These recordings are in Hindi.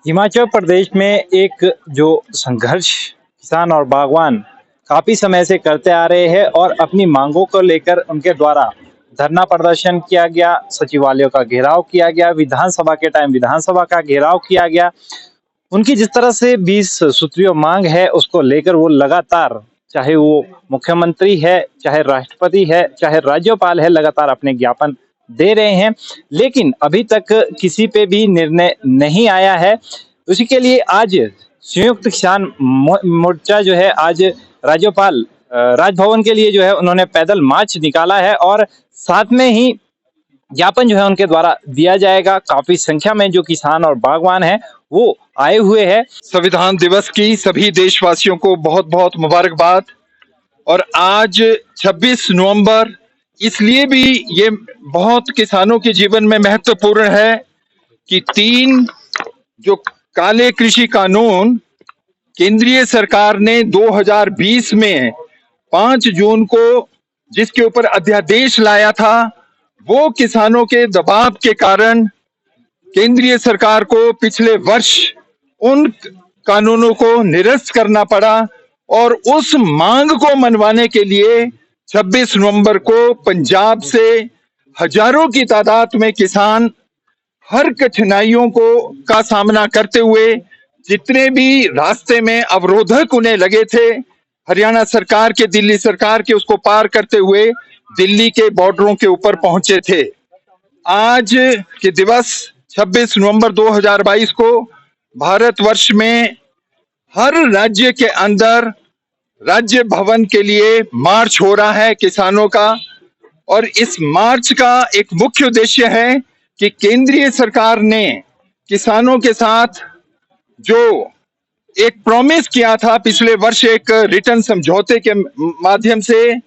हिमाचल प्रदेश में एक जो संघर्ष किसान और बागवान काफी समय से करते आ रहे हैं और अपनी मांगों को लेकर उनके द्वारा धरना प्रदर्शन किया गया, सचिवालयों का घेराव किया गया, विधानसभा के टाइम विधानसभा का घेराव किया गया। उनकी जिस तरह से 20 सूत्रीय मांग है उसको लेकर वो लगातार, चाहे वो मुख्यमंत्री है, चाहे राष्ट्रपति है, चाहे राज्यपाल है, लगातार अपने ज्ञापन दे रहे हैं। लेकिन अभी तक किसी पे भी निर्णय नहीं आया है। उसी के लिए आज संयुक्त किसान मोर्चा जो है आज राज्यपाल राजभवन के लिए जो है उन्होंने पैदल मार्च निकाला है और साथ में ही ज्ञापन जो है उनके द्वारा दिया जाएगा। काफी संख्या में जो किसान और बागवान हैं वो आए हुए हैं। संविधान दिवस की सभी देशवासियों को बहुत बहुत मुबारकबाद। और आज 26 नवंबर इसलिए भी ये बहुत किसानों के जीवन में महत्वपूर्ण है कि 3 जो काले कृषि कानून केंद्रीय सरकार ने 2020 में 5 जून को जिसके ऊपर अध्यादेश लाया था, वो किसानों के दबाव के कारण केंद्रीय सरकार को पिछले वर्ष उन कानूनों को निरस्त करना पड़ा और उस मांग को मनवाने के लिए 26 नवंबर को पंजाब से हजारों की तादाद में किसान हर कठिनाइयों को का सामना करते हुए जितने भी रास्ते में अवरोधक उन्हें लगे थे, हरियाणा सरकार के, दिल्ली सरकार के, उसको पार करते हुए दिल्ली के बॉर्डरों के ऊपर पहुंचे थे। आज के दिवस 26 नवंबर 2022 को भारतवर्ष में हर राज्य के अंदर राज्य भवन के लिए मार्च हो रहा है किसानों का। और इस मार्च का एक मुख्य उद्देश्य है कि केंद्रीय सरकार ने किसानों के साथ जो एक प्रॉमिस किया था पिछले वर्ष एक रिटर्न समझौते के माध्यम से,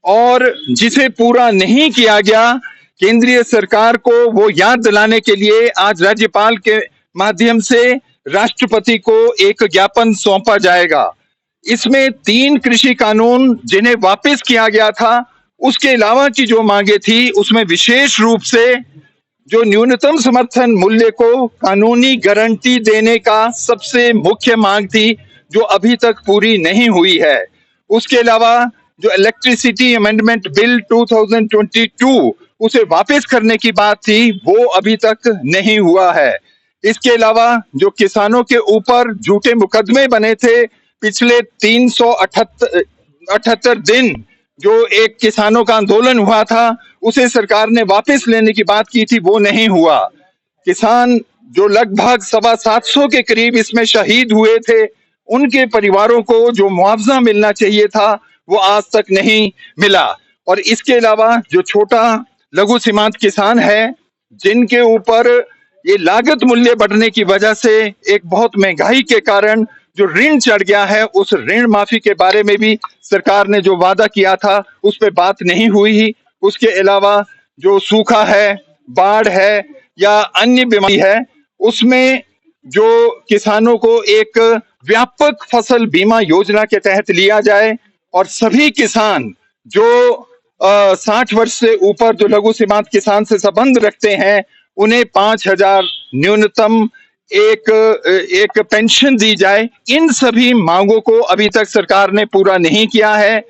और जिसे पूरा नहीं किया गया, केंद्रीय सरकार को वो याद दिलाने के लिए आज राज्यपाल के माध्यम से राष्ट्रपति को एक ज्ञापन सौंपा जाएगा। इसमें 3 कृषि कानून जिन्हें वापस किया गया था, उसके अलावा की जो मांगे थी उसमें विशेष रूप से जो न्यूनतम समर्थन मूल्य को कानूनी गारंटी देने का सबसे मुख्य मांग थी, जो अभी तक पूरी नहीं हुई है। उसके अलावा जो इलेक्ट्रिसिटी अमेंडमेंट बिल 2022 उसे वापस करने की बात थी, वो अभी तक नहीं हुआ है। इसके अलावा जो किसानों के ऊपर झूठे मुकदमे बने थे, पिछले 378 दिन जो एक किसानों का आंदोलन हुआ था, उसे सरकार ने वापस लेने की बात की थी, वो नहीं हुआ। किसान जो लगभग 750 के करीब इसमें शहीद हुए थे, उनके परिवारों को जो मुआवजा मिलना चाहिए था वो आज तक नहीं मिला। और इसके अलावा जो छोटा लघु सीमांत किसान है, जिनके ऊपर ये लागत मूल्य बढ़ने की वजह से एक बहुत महंगाई के कारण जो ऋण चढ़ गया है, उस ऋण माफी के बारे में भी सरकार ने जो वादा किया था उस पर बात नहीं हुई। उसके अलावा जो सूखा है, बाढ़ है या अन्य बीमारी है, उसमें जो किसानों को एक व्यापक फसल बीमा योजना के तहत लिया जाए और सभी किसान जो 60 वर्ष से ऊपर जो लघु सीमांत किसान से संबंध रखते हैं, उन्हें 5,000 न्यूनतम एक पेंशन दी जाए। इन सभी मांगों को अभी तक सरकार ने पूरा नहीं किया है।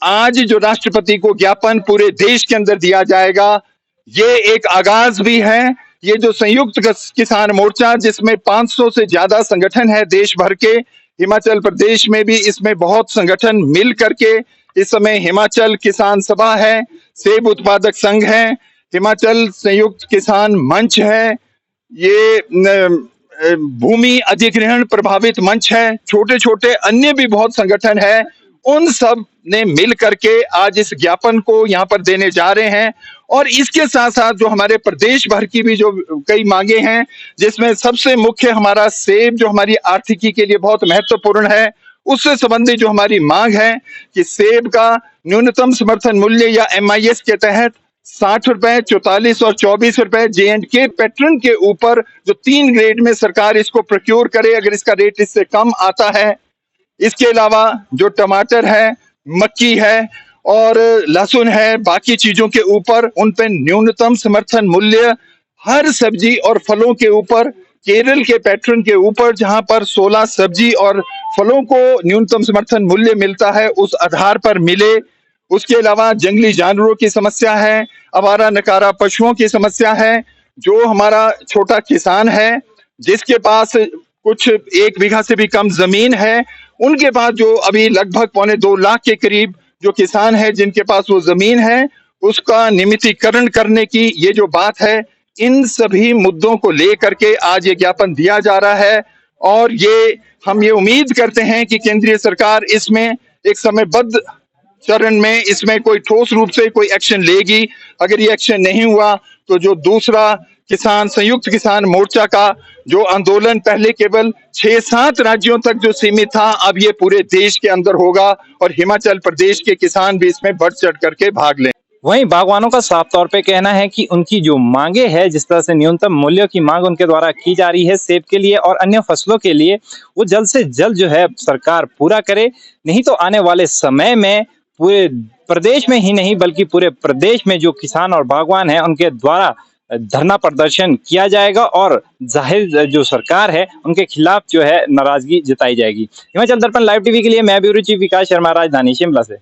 आज जो राष्ट्रपति को ज्ञापन पूरे देश के अंदर दिया जाएगा, ये एक आगाज भी है। ये जो संयुक्त किसान मोर्चा, जिसमें 500 से ज्यादा संगठन है देश भर के, हिमाचल प्रदेश में भी इसमें बहुत संगठन मिल करके, इस समय हिमाचल किसान सभा है, सेब उत्पादक संघ है, हिमाचल संयुक्त किसान मंच है, ये भूमि अधिग्रहण प्रभावित मंच है, छोटे छोटे अन्य भी बहुत संगठन है। उन सब ने मिल करके आज इस ज्ञापन को यहाँ पर देने जा रहे हैं। और इसके साथ साथ जो हमारे प्रदेश भर की भी जो कई मांगे हैं, जिसमें सबसे मुख्य हमारा सेब, जो हमारी आर्थिकी के लिए बहुत महत्वपूर्ण है, उससे संबंधित जो हमारी मांग है कि सेब का न्यूनतम समर्थन मूल्य या MIS के तहत 60 रुपए, 44 और 24 रुपए J&K पैटर्न के ऊपर जो 3 ग्रेड में सरकार इसको प्रोक्योर करे, अगर इसका रेट इससे कम आता है। इसके अलावा जो टमाटर है, मक्की है और लहसुन है, बाकी चीजों के ऊपर उन पे न्यूनतम समर्थन मूल्य हर सब्जी और फलों के ऊपर केरल के पैटर्न के ऊपर, जहां पर 16 सब्जी और फलों को न्यूनतम समर्थन मूल्य मिलता है, उस आधार पर मिले। उसके अलावा जंगली जानवरों की समस्या है, आवारा नकारा पशुओं की समस्या है। जो हमारा छोटा किसान है, जिसके पास कुछ 1 बीघा से भी कम जमीन है, उनके पास जो अभी लगभग 2.25 लाख के करीब जो किसान है जिनके पास वो जमीन है, उसका नियमितीकरण करने की ये जो बात है, इन सभी मुद्दों को लेकर के आज ये ज्ञापन दिया जा रहा है। और हम ये उम्मीद करते हैं कि केंद्रीय सरकार इसमें एक समयबद्ध चरण में इसमें कोई ठोस रूप से कोई एक्शन लेगी। अगर ये एक्शन नहीं हुआ तो जो दूसरा संयुक्त किसान मोर्चा का जो आंदोलन पहले केवल 6-7 राज्यों तक जो सीमित था, अब ये पूरे देश के अंदर होगा और हिमाचल प्रदेश के किसान भी इसमें बढ़ चढ़ करके भाग लें। वहीं बागवानों का साफ तौर पे कहना है कि उनकी जो मांगे है, जिस तरह से न्यूनतम मूल्यों की मांग उनके द्वारा की जा रही है सेब के लिए और अन्य फसलों के लिए, वो जल्द से जल्द जो है सरकार पूरा करे। नहीं तो आने वाले समय में पूरे प्रदेश में ही नहीं बल्कि पूरे प्रदेश में जो किसान और बागवान है उनके द्वारा धरना प्रदर्शन किया जाएगा और जाहिर जो सरकार है उनके खिलाफ जो है नाराजगी जताई जाएगी। हिमाचल दर्पण लाइव टीवी के लिए मैं ब्यूरो चीफ विकास शर्मा, राजधानी शिमला से।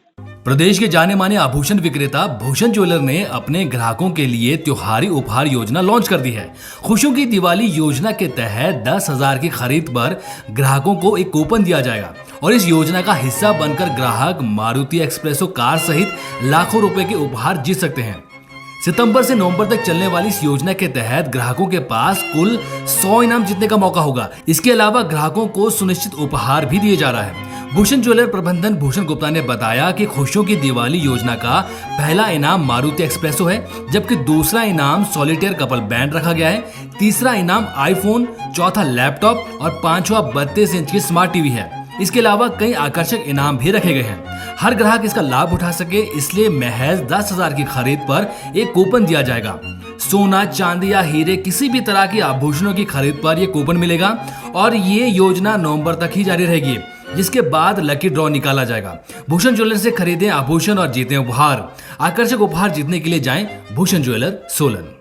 प्रदेश के जाने माने आभूषण विक्रेता भूषण ज्वेलर ने अपने ग्राहकों के लिए त्योहारी उपहार योजना लॉन्च कर दी है। खुशियों की दिवाली योजना के तहत 10,000 की खरीद पर ग्राहकों को एक कूपन दिया जाएगा और इस योजना का हिस्सा बनकर ग्राहक मारुति एक्सप्रेसो कार सहित लाखों रुपए के उपहार जीत सकते हैं। सितंबर से नवंबर तक चलने वाली इस योजना के तहत ग्राहकों के पास कुल 100 इनाम जीतने का मौका होगा। इसके अलावा ग्राहकों को सुनिश्चित उपहार भी दिए जा रहा है। भूषण ज्वेलर प्रबंधन भूषण गुप्ता ने बताया कि खुशियों की दिवाली योजना का पहला इनाम मारुति एक्सप्रेसो है, जबकि दूसरा इनाम सॉलिटेयर कपल बैंड रखा गया है, तीसरा इनाम आईफोन, चौथा लैपटॉप और पांचवा 32 इंच की स्मार्ट टीवी है। इसके अलावा कई आकर्षक इनाम भी रखे गए हैं। हर ग्राहक इसका लाभ उठा सके, इसलिए महज 10,000 की खरीद पर एक कूपन दिया जाएगा। सोना, चांदी या हीरे किसी भी तरह के आभूषणों की खरीद पर यह कूपन मिलेगा और ये योजना नवंबर तक ही जारी रहेगी, जिसके बाद लकी ड्रॉ निकाला जाएगा। भूषण ज्वेलर से खरीदें आभूषण और जीतें उपहार। आकर्षक उपहार जीतने के लिए जाएं भूषण ज्वेलर, सोलन।